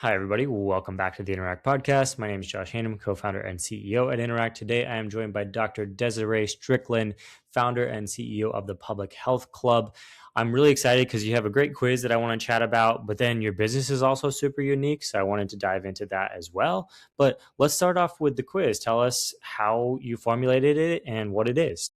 Hi, everybody. Welcome back to the Interact podcast. My name is Josh Haynam, co founder and CEO at Interact. Today, I am joined by Dr. Desiree Strickland, founder and CEO of the Public Health Club. I'm really excited because you have a great quiz that I want to chat about, but then your business is also super unique. So I wanted to dive into that as well. But let's start off with the quiz. Tell us how you formulated it and what it is.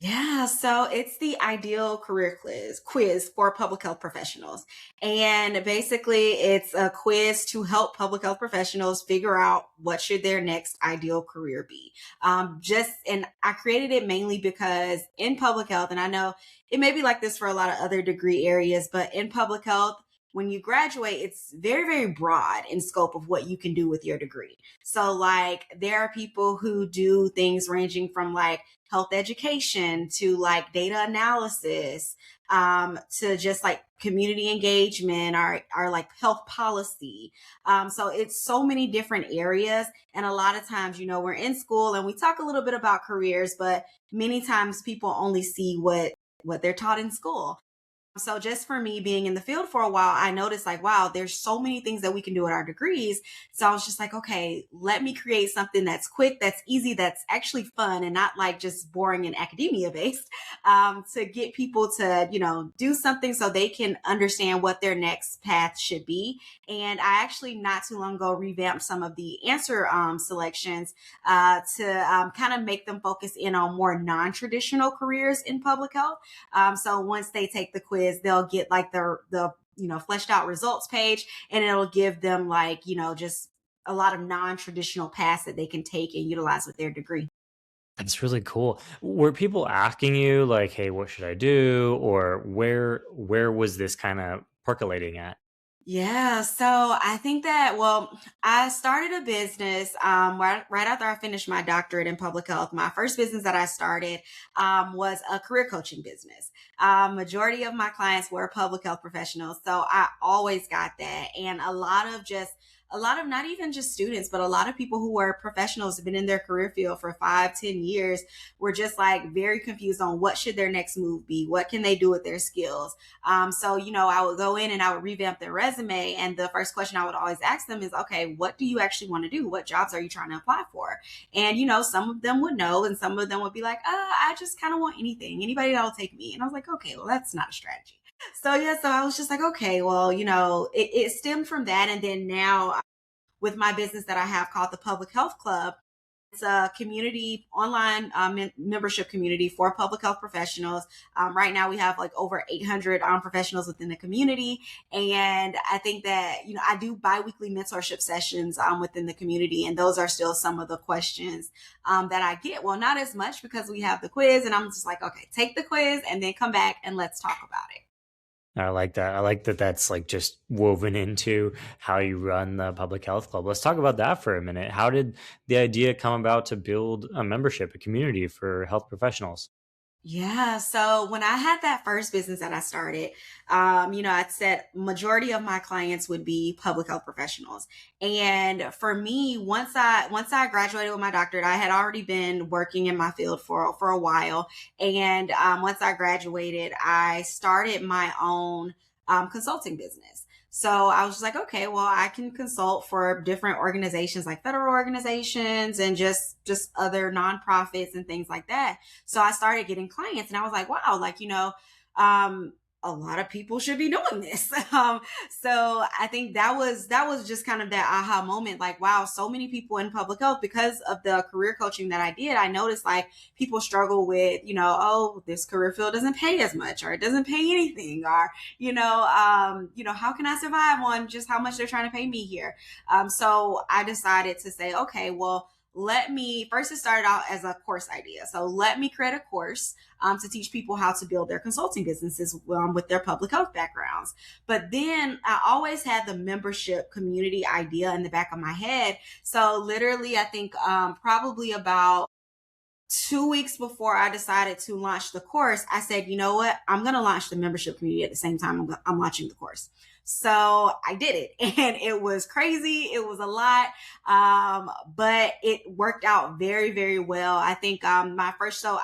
Yeah, so it's the ideal career quiz for public health professionals. And basically it's a quiz to help public health professionals figure out what should their next ideal career be. And I created it mainly because in public health, and I know it may be like this for a lot of other degree areas, but in public health, when you graduate, it's very, very broad in scope of what you can do with your degree. So like there are people who do things ranging from like health education to like data analysis, to just like community engagement or like health policy. So it's so many different areas. And a lot of times, we're in school and we talk a little bit about careers, but many times people only see what they're taught in school. So just for me being in the field for a while, I noticed like, wow, there's so many things that we can do with our degrees. So I was just like, okay, let me create something that's quick, that's easy, that's actually fun and not like just boring and academia based, to get people to, do something so they can understand what their next path should be. And I actually not too long ago revamped some of the answer selections to kind of make them focus in on more non-traditional careers in public health. So once they take the quiz, they'll get like the fleshed out results page, and it'll give them like just a lot of non-traditional paths that they can take and utilize with their degree. That's really cool. Were people asking you like, "Hey, what should I do?" or where was this kind of percolating at? Yeah, so I think that, well, I started a business right after I finished my doctorate in public health. My first business that I started was a career coaching business. Majority of my clients were public health professionals, so I always got that, and a lot of not even just students, but a lot of people who were professionals have been in their career field for 5, 10 years were just like very confused on what should their next move be, what can they do with their skills. So, I would go in and I would revamp their resume. And the first question I would always ask them is, okay, what do you actually want to do? What jobs are you trying to apply for? And, some of them would know, and some of them would be like, I just kind of want anything, anybody that'll take me. And I was like, okay, well, that's not a strategy. So, yeah, so I was just like, okay, well, it stemmed from that. And then now with my business that I have called the Public Health Club, it's a community online membership community for public health professionals. Right now, we have like over 800 professionals within the community, and I think that I do biweekly mentorship sessions within the community, and those are still some of the questions that I get. Well, not as much because we have the quiz, and I'm just like, okay, take the quiz and then come back and let's talk about it. I like that. I like that that's like just woven into how you run the public health club. Let's talk about that for a minute. How did the idea come about to build a membership, a community for health professionals? Yeah. So when I had that first business that I started, I said majority of my clients would be public health professionals. And for me, once I graduated with my doctorate, I had already been working in my field for a while. And once I graduated, I started my own consulting business. So I was just like, okay, well, I can consult for different organizations like federal organizations and just other nonprofits and things like that. So I started getting clients and I was like, wow, like, a lot of people should be doing this. So I think that was just kind of that aha moment. Like, wow, so many people in public health, because of the career coaching that I did, I noticed like people struggle with, oh, this career field doesn't pay as much, or it doesn't pay anything, or, how can I survive on just how much they're trying to pay me here? So I decided to say, okay, well, let me first, it started out as a course idea. So let me create a course to teach people how to build their consulting businesses with their public health backgrounds. But then I always had the membership community idea in the back of my head. So literally, I think probably about 2 weeks before I decided to launch the course, I said, you know what? I'm going to launch the membership community at the same time I'm launching the course. So I did it and it was crazy. It was a lot. But it worked out very, very well. I think, my first, so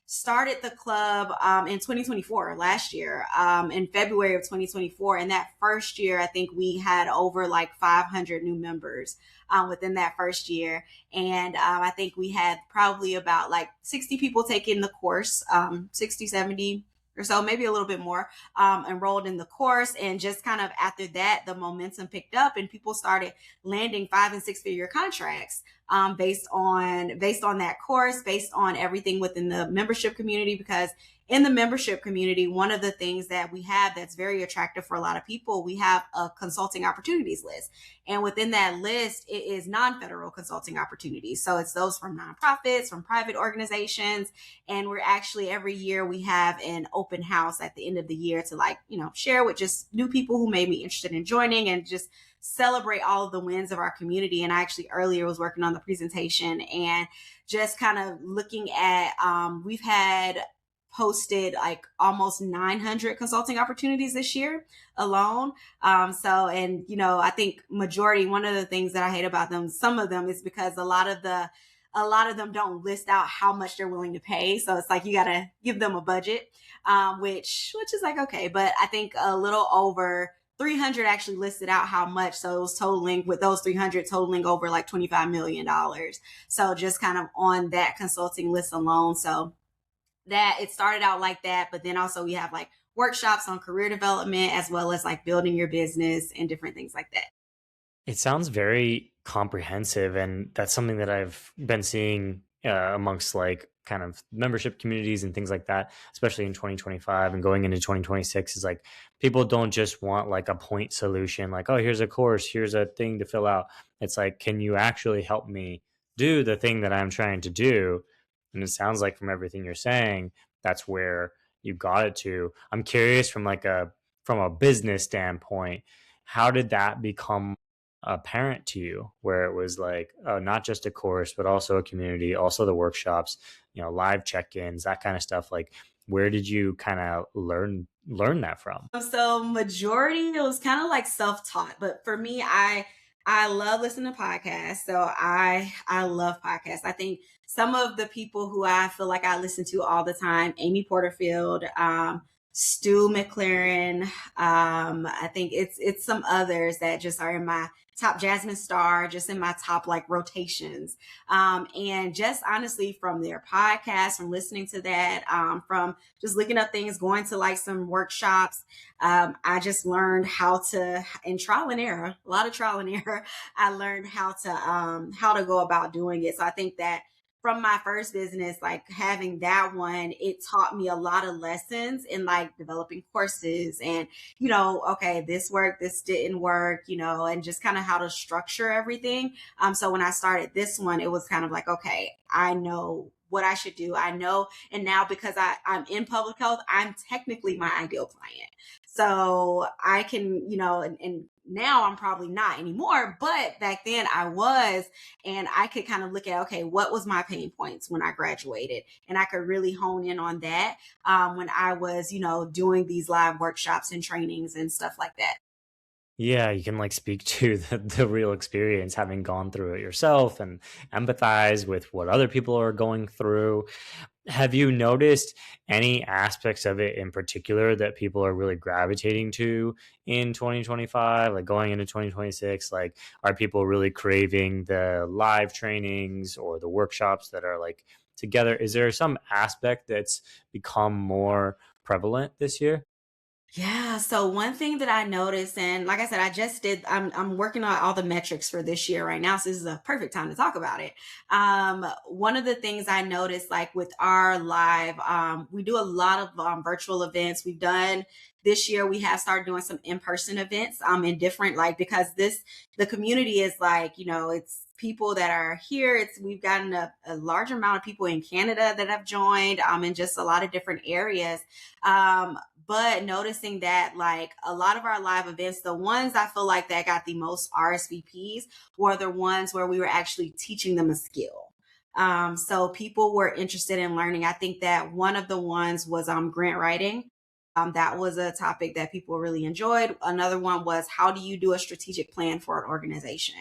started the club in 2024, last year, in February of 2024. And that first year, I think we had over like 500 new members within that first year. And I think we had probably about like 60 people taking the course, 60, 70 or so, maybe a little bit more, enrolled in the course. And just kind of after that, the momentum picked up and people started landing 5 and 6 figure contracts based on that course, based on everything within the membership community. Because in the membership community, one of the things that we have that's very attractive for a lot of people, we have a consulting opportunities list. And within that list, it is non-federal consulting opportunities. So it's those from nonprofits, from private organizations. And we're actually, every year we have an open house at the end of the year to, like, share with just new people who may be interested in joining and just celebrate all of the wins of our community. And I actually earlier was working on the presentation and just kind of looking at, we've had posted like almost 900 consulting opportunities this year alone. And I think majority, one of the things that I hate about them, some of them, is because a lot of them don't list out how much they're willing to pay. So it's like you got to give them a budget, which is like, okay. But I think a little over 300 actually listed out how much. So it was totaling, with those 300 totaling over like $25 million. So just kind of on that consulting list alone. So that it started out like that. But then also we have like workshops on career development, as well as like building your business and different things like that. It sounds very comprehensive, and that's something that I've been seeing amongst like kind of membership communities and things like that, especially in 2025 and going into 2026. Is like people don't just want like a point solution, like, oh, here's a course, here's a thing to fill out. It's like, can you actually help me do the thing that I'm trying to do? And it sounds like from everything you're saying, that's where you got it to. I'm curious from a business standpoint, how did that become apparent to you, where it was like, oh, not just a course but also a community, also the workshops, live check-ins, that kind of stuff? Like, where did you kind of learn that from? So majority, it was kind of like self-taught, but for me, I love listening to podcasts. So I love podcasts. I think some of the people who I feel like I listen to all the time: Amy Porterfield, Stu McLaren. I think it's some others that just are in my top. Jasmine Star, just in my top like rotations. And just honestly, from their podcast, from listening to that, from just looking up things, going to like some workshops, I just learned how to, in trial and error, a lot of trial and error, I learned how to go about doing it. So I think that from my first business, like having that one, it taught me a lot of lessons in like developing courses and, okay, this worked, this didn't work, and just kind of how to structure everything. So when I started this one, it was kind of like, okay, I know what I should do. I know. And now, because I'm in public health, I'm technically my ideal client. So I can, and now I'm probably not anymore, but back then I was. And I could kind of look at, okay, what was my pain points when I graduated? And I could really hone in on that when I was, doing these live workshops and trainings and stuff like that. Yeah, you can like speak to the real experience, having gone through it yourself, and empathize with what other people are going through. Have you noticed any aspects of it in particular that people are really gravitating to in 2025, like going into 2026? Like, are people really craving the live trainings or the workshops that are like together? Is there some aspect that's become more prevalent this year? Yeah. So one thing that I noticed, and like I said, I'm working on all the metrics for this year right now. So this is a perfect time to talk about it. One of the things I noticed, like with our live, we do a lot of virtual events. We've done this year, we have started doing some in-person events, in different, like, because the community is like, it's people that are here. We've gotten a large amount of people in Canada that have joined, in just a lot of different areas. But noticing that like a lot of our live events, the ones I feel like that got the most RSVPs were the ones where we were actually teaching them a skill. So people were interested in learning. I think that one of the ones was grant writing. That was a topic that people really enjoyed. Another one was, how do you do a strategic plan for an organization?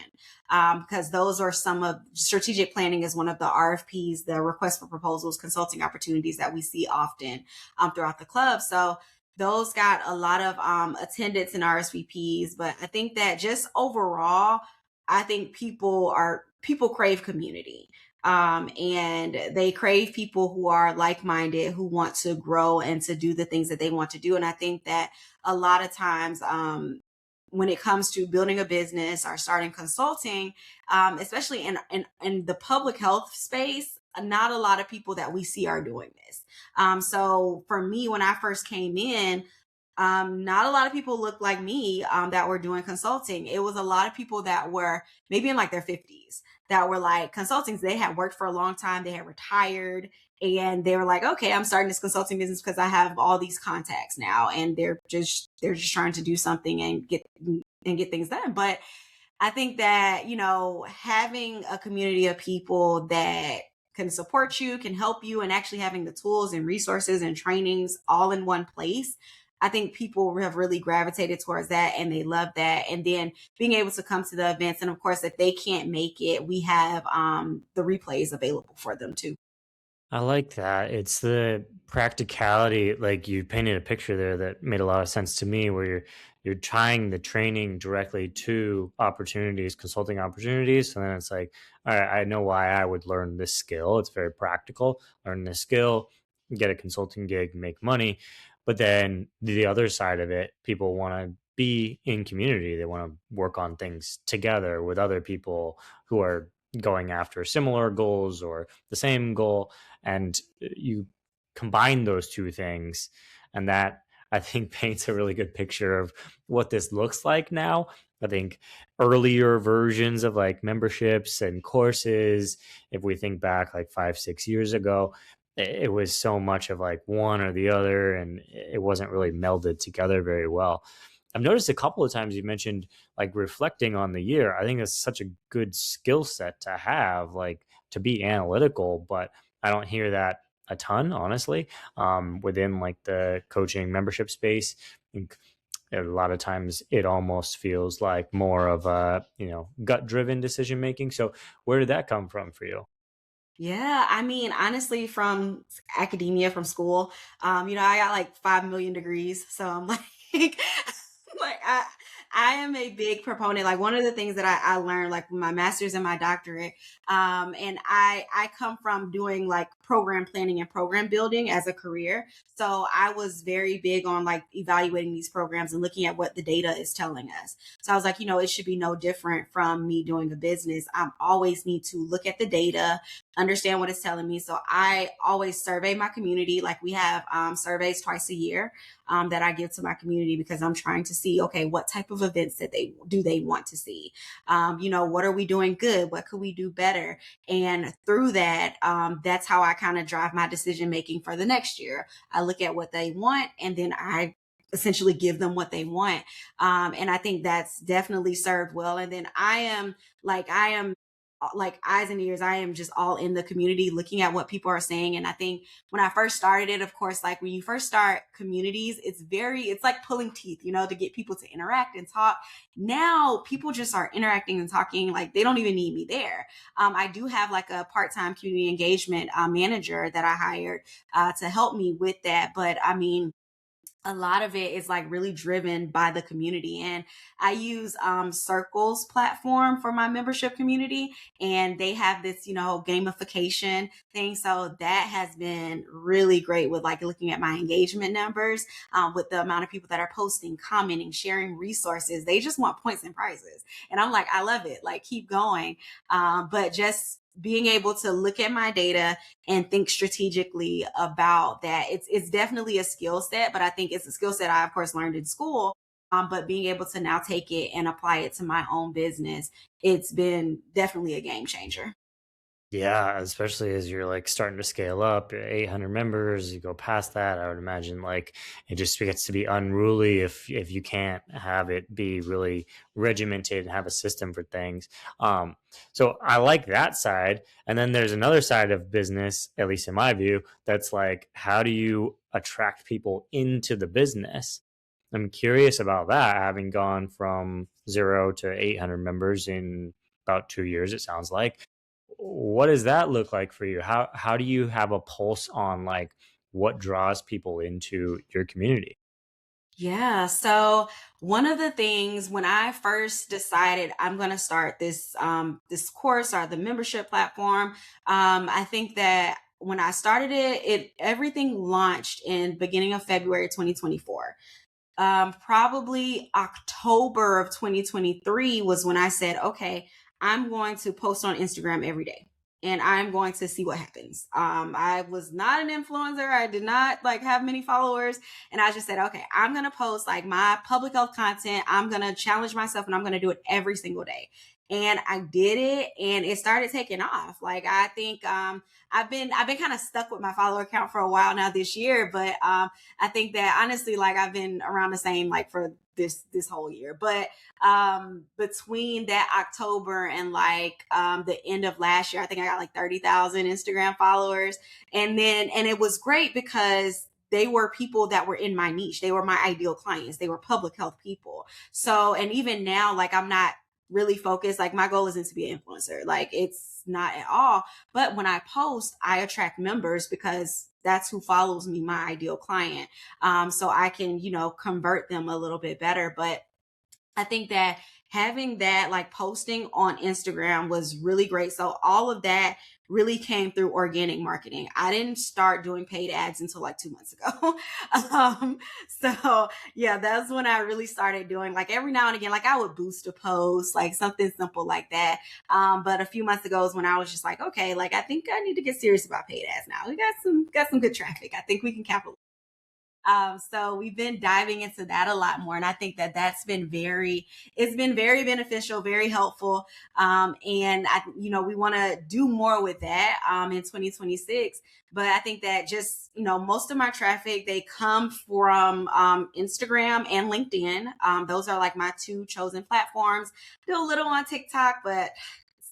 Because those are some of strategic planning is one of the RFPs, the request for proposals, consulting opportunities that we see often throughout the club. So those got a lot of attendance and RSVPs. But I think that just overall, I think people crave community. And they crave people who are like-minded, who want to grow and to do the things that they want to do. And I think that a lot of times, when it comes to building a business or starting consulting, especially in the public health space, not a lot of people that we see are doing this. So for me, when I first came in, not a lot of people looked like me that were doing consulting. It was a lot of people that were maybe in like their 50s that were like consultings. They had worked for a long time, they had retired, and they were like, okay, I'm starting this consulting business because I have all these contacts now, and they're just trying to do something and get things done. But I think that, having a community of people that can support you, can help you, and actually having the tools and resources and trainings all in one place, I think people have really gravitated towards that and they love that. And then being able to come to the events. And of course, if they can't make it, we have the replays available for them too. I like that. It's the practicality, like you painted a picture there that made a lot of sense to me, where you're tying the training directly to opportunities, consulting opportunities. And then it's like, all right, I know why I would learn this skill. It's very practical. Learn this skill, get a consulting gig, make money. But then the other side of it, people want to be in community. They want to work on things together with other people who are going after similar goals or the same goal, and you combine those two things, and that, I think, paints a really good picture of what this looks like now. I think earlier versions of like memberships and courses, if we think back like 5 6 years ago, it was so much of like one or the other, and it wasn't really melded together very well. I've noticed a couple of times you mentioned like reflecting on the year. I think that's such a good skill set to have, like to be analytical, but I don't hear that a ton, honestly, within like the coaching membership space. I think a lot of times it almost feels like more of a, gut driven decision making. So where did that come from for you? Yeah, I mean, honestly, from academia, from school, I got like 5 million degrees, so I'm like, like I am a big proponent. Like one of the things that I learned, like my master's and my doctorate, and I come from doing like program planning and program building as a career. So I was very big on like evaluating these programs and looking at what the data is telling us. So I was like, it should be no different from me doing a business. I always need to look at the data, understand what it's telling me. So I always survey my community. Like we have surveys twice a year that I give to my community because I'm trying to see, okay, what type of events that they want to see? What are we doing good? What could we do better? And through that, that's how I kind of drive my decision making for the next year. I look at what they want and then I essentially give them what they want. And I think that's definitely served well. And then I am like eyes and ears. I am just all in the community looking at what people are saying. And I think when I first started it, of course, like when you first start communities, it's like pulling teeth, to get people to interact and talk. Now people just are interacting and talking like they don't even need me there. I do have like a part-time community engagement manager that I hired to help me with that. But I mean, a lot of it is like really driven by the community, and I use Circle's platform for my membership community, and they have this gamification thing. So that has been really great with like looking at my engagement numbers, with the amount of people that are posting, commenting, sharing resources. They just want points and prizes, and I'm like, I love it, like keep going. But just being able to look at my data and think strategically about that. It's definitely a skill set, but I think it's a skill set I of course learned in school. But being able to now take it and apply it to my own business, it's been definitely a game changer. Yeah, especially as you're like starting to scale up, 800 members, you go past that, I would imagine like it just gets to be unruly if you can't have it be really regimented and have a system for things. Um, so I like that side. And then there's another side of business, at least in my view, that's like how do you attract people into the business? I'm curious about that, having gone from 0 to 800 members in about 2 years, it sounds like. What does that look like for you? How do you have a pulse on like what draws people into your community? Yeah. So one of the things when I first decided I'm going to start this course or the membership platform, I think that when I started it everything launched in beginning of February 2024. Probably October of 2023 was when I said, okay, I'm going to post on Instagram every day and I'm going to see what happens. I was not an influencer. I did not like have many followers. And I just said, okay, I'm going to post like my public health content. I'm going to challenge myself and I'm going to do it every single day. And I did it and it started taking off. Like I think, I've been kind of stuck with my follower count for a while now this year, but I think that honestly, like I've been around the same like for this whole year. But between that October and like the end of last year, I think I got like 30,000 Instagram followers. And it was great because they were people that were in my niche. They were my ideal clients. They were public health people. So, and even now, like I'm not really focused. Like my goal isn't to be an influencer. Like it's not at all. But when I post, I attract members because that's who follows me, my ideal client. So I can, convert them a little bit better. But I think that having that like posting on Instagram was really great. So all of that really came through organic marketing. I didn't start doing paid ads until like 2 months ago. So yeah, that's when I really started doing like every now and again, like I would boost a post, like something simple like that. But a few months ago is when I was just like, okay, like I think I need to get serious about paid ads now. We got some good traffic. I think we can capitalize. So we've been diving into that a lot more. And I think that it's been very beneficial, very helpful. And we want to do more with that, in 2026. But I think that just, most of my traffic, they come from, Instagram and LinkedIn. Those are like my two chosen platforms. Do a little on TikTok, but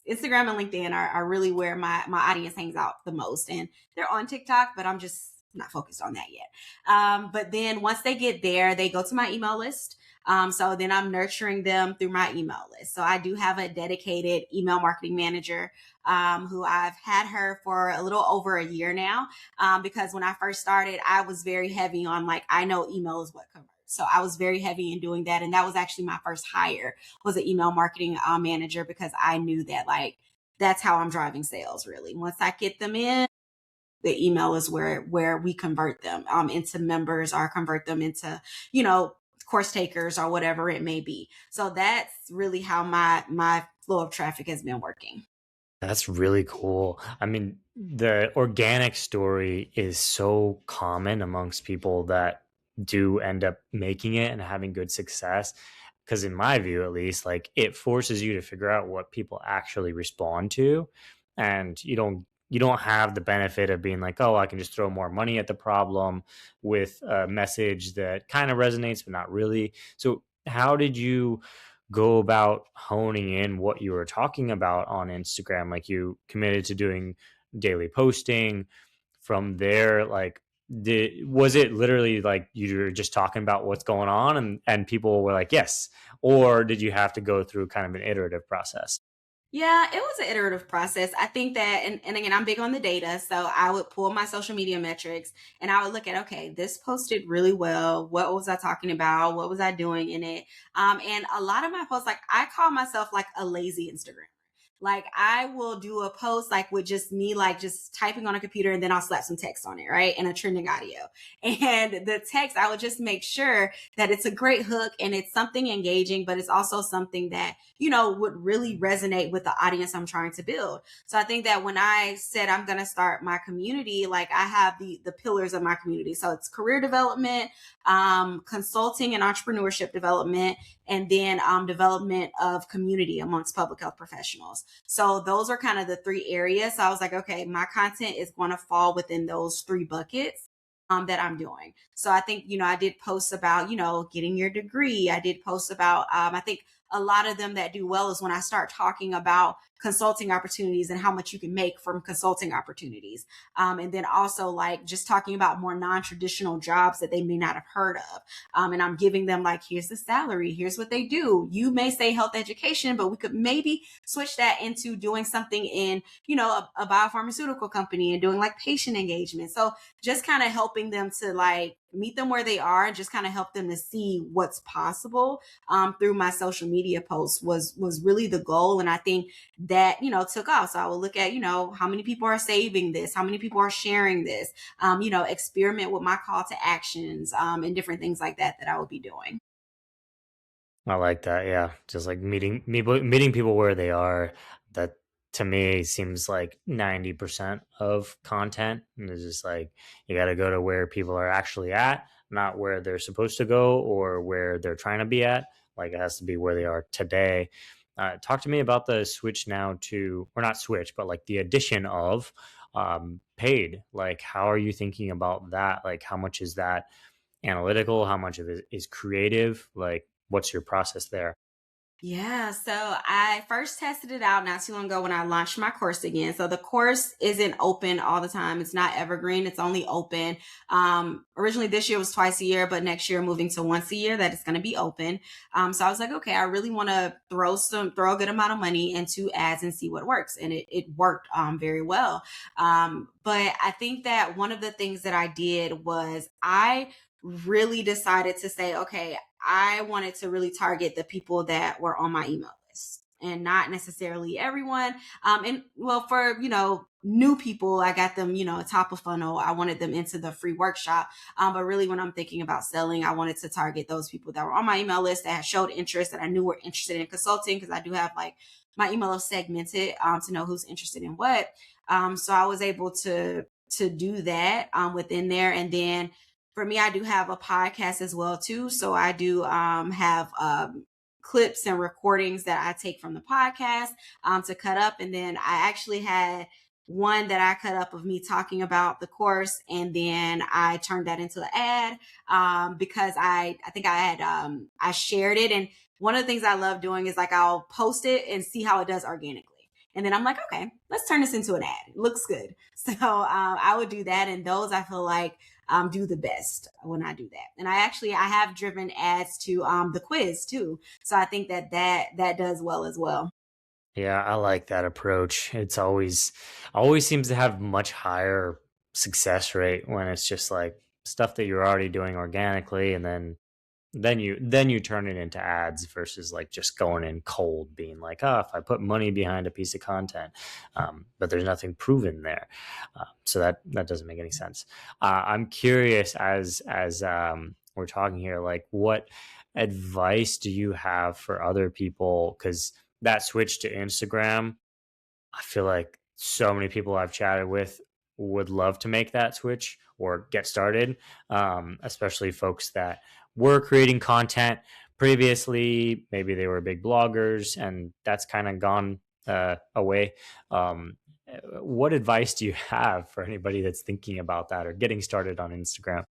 Instagram and LinkedIn are really where my audience hangs out the most. And they're on TikTok, but I'm just not focused on that yet. But then once they get there, they go to my email list. So then I'm nurturing them through my email list. So I do have a dedicated email marketing manager, who I've had her for a little over a year now. Because when I first started, I was very heavy on like, I know email is what converts. So I was very heavy in doing that. And that was actually my first hire, was an email marketing manager, because I knew that like, that's how I'm driving sales really. Once I get them in, the email is where we convert them into members or convert them into, course takers or whatever it may be. So that's really how my flow of traffic has been working. That's really cool. I mean, the organic story is so common amongst people that do end up making it and having good success. Because, in my view, at least, like it forces you to figure out what people actually respond to. And you don't have the benefit of being like, oh, I can just throw more money at the problem with a message that kind of resonates, but not really. So, how did you go about honing in what you were talking about on Instagram? Like you committed to doing daily posting. From there, like was it literally like you were just talking about what's going on and people were like, yes? Or did you have to go through kind of an iterative process? Yeah, it was an iterative process. I think that, and again, I'm big on the data. So I would pull my social media metrics and I would look at, okay, this posted really well. What was I talking about? What was I doing in it? And a lot of my posts, like I call myself like a lazy Instagram. Like I will do a post like with just me, like just typing on a computer and then I'll slap some text on it, right? And a trending audio. And the text, I would just make sure that it's a great hook and it's something engaging, but it's also something that, would really resonate with the audience I'm trying to build. So I think that when I said I'm going to start my community, like I have the pillars of my community. So it's career development, consulting and entrepreneurship development, and then development of community amongst public health professionals. So those are kind of the three areas. So I was like, okay, my content is going to fall within those three buckets that I'm doing. So I think, I did posts about, getting your degree. I did posts about, I think a lot of them that do well is when I start talking about consulting opportunities and how much you can make from consulting opportunities. And then also like just talking about more non-traditional jobs that they may not have heard of. And I'm giving them like, here's the salary, here's what they do. You may say health education, but we could maybe switch that into doing something in, a biopharmaceutical company and doing like patient engagement. So just kind of helping them to like meet them where they are and just kind of help them to see what's possible through my social media posts was really the goal. And I think that took off. So I will look at how many people are saving this, how many people are sharing this, experiment with my call to actions and different things like that I will be doing. I like that. Yeah, just like meeting people where they are. That to me seems like 90% of content. And it's just like you got to go to where people are actually at, not where they're supposed to go or where they're trying to be at. Like it has to be where they are today. Talk to me about the switch now to, or not switch, but like the addition of paid. Like, how are you thinking about that? Like, how much is that analytical? How much of it is creative? Like, what's your process there? Yeah, so I first tested it out not too long ago when I launched my course again. So the course isn't open all the time. It's not evergreen. It's only open. Originally this year was twice a year, but next year moving to once a year that it's going to be open. So I was like, okay, I really want to throw a good amount of money into ads and see what works. And it worked very well. But I think that one of the things that I did was I really decided to say, okay, I wanted to really target the people that were on my email list and not necessarily everyone. And well, for, new people, I got them, top of funnel. I wanted them into the free workshop. But really when I'm thinking about selling, I wanted to target those people that were on my email list that had showed interest that I knew were interested in consulting. Cause I do have like my email is segmented to know who's interested in what. So I was able to do that within there. And then for me, I do have a podcast as well too. So I do have clips and recordings that I take from the podcast to cut up, and then I actually had one that I cut up of me talking about the course, and then I turned that into an ad because I think I had I shared it, and one of the things I love doing is like I'll post it and see how it does organically. And then I'm like, okay, let's turn this into an ad. It looks good. So I would do that. And those I feel like do the best when I do that. And I have driven ads to the quiz too. So I think that does well as well. Yeah, I like that approach. Always seems to have much higher success rate when it's just like stuff that you're already doing organically, and then you turn it into ads versus like just going in cold, being like, oh, if I put money behind a piece of content, but there's nothing proven there. So that doesn't make any sense. I'm curious, as we're talking here, like what advice do you have for other people? Because that switch to Instagram, I feel like so many people I've chatted with would love to make that switch or get started, especially folks that were creating content previously. Maybe they were big bloggers and that's kind of gone away. What advice do you have for anybody that's thinking about that or getting started on Instagram?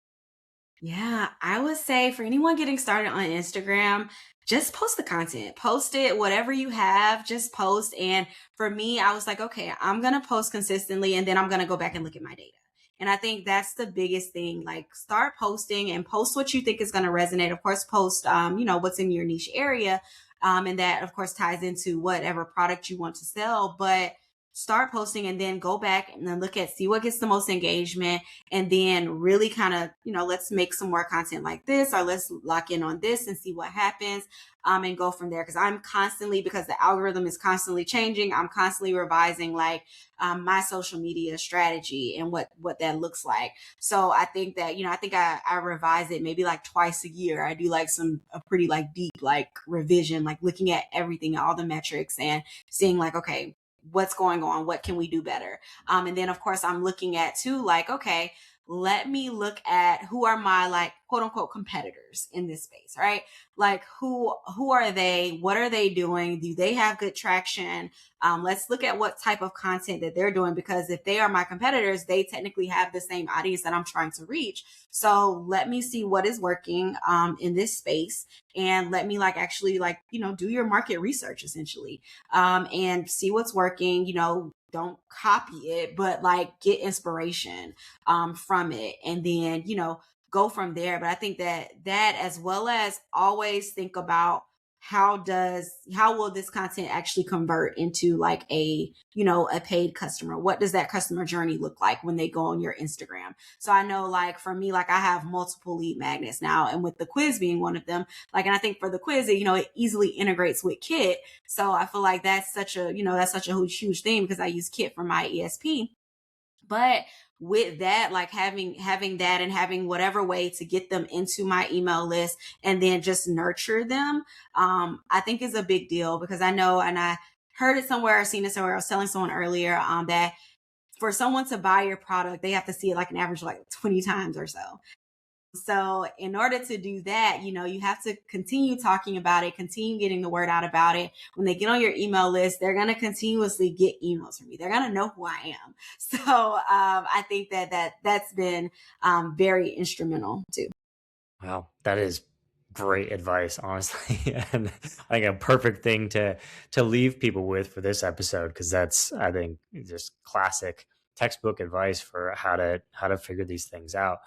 Yeah, I would say for anyone getting started on Instagram, just post the content. Post it, whatever you have, just post. And for me, I was like, okay, I'm going to post consistently and then I'm going to go back and look at my data. And I think that's the biggest thing. Like start posting and post what you think is going to resonate. Of course, post, what's in your niche area. And that of course ties into whatever product you want to sell, but start posting and then go back and then see what gets the most engagement and then really kind of let's make some more content like this or let's lock in on this and see what happens and go from there because I'm constantly because the algorithm is constantly changing. I'm constantly revising like my social media strategy and what that looks like. So I think that I think I revise it maybe like twice a year. I do like a pretty like deep like revision, like looking at everything, all the metrics and seeing like, okay, what's going on, what can we do better, and then of course I'm looking at too like, okay, let me look at who are my like quote unquote competitors, competitors in this space, right? Like who are they? What are they doing? Do they have good traction? Let's look at what type of content that they're doing, because if they are my competitors, they technically have the same audience that I'm trying to reach. So let me see what is working in this space, and let me like actually like do your market research essentially, and see what's working. Don't copy it, but like get inspiration from it, and then go from there. But I think that as well as always think about how will this content actually convert into like a paid customer. What does that customer journey look like when they go on your Instagram? So I know, like for me, like I have multiple lead magnets now, and with the quiz being one of them, like, and I think for the quiz it easily integrates with Kit. So I feel like that's such a huge thing, because I use Kit for my ESP. But with that, like having that and having whatever way to get them into my email list and then just nurture them, I think is a big deal, because I know, and I heard it somewhere, I've seen it somewhere, I was telling someone earlier, that for someone to buy your product, they have to see it like an average of like 20 times or so. So in order to do that, you have to continue talking about it, continue getting the word out about it. When they get on your email list, they're going to continuously get emails from you. They're going to know who I am. So I think that's been very instrumental too. Wow, that is great advice, honestly, and I think a perfect thing to leave people with for this episode, because that's, I think, just classic textbook advice for how to figure these things out.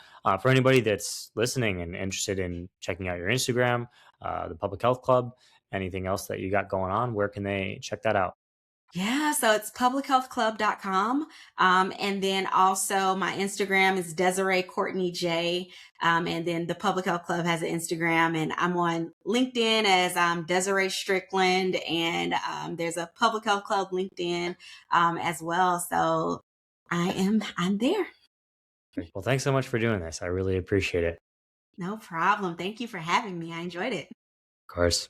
For anybody that's listening and interested in checking out your Instagram, the Public Health Club, anything else that you got going on, where can they check that out? Yeah, so it's publichealthclub.com. And then also my Instagram is Desiree Courtney J. And then the Public Health Club has an Instagram, and I'm on LinkedIn as Desiree Strickland. And there's a Public Health Club LinkedIn as well. So I'm there. Well, thanks so much for doing this. I really appreciate it. No problem. Thank you for having me. I enjoyed it. Of course.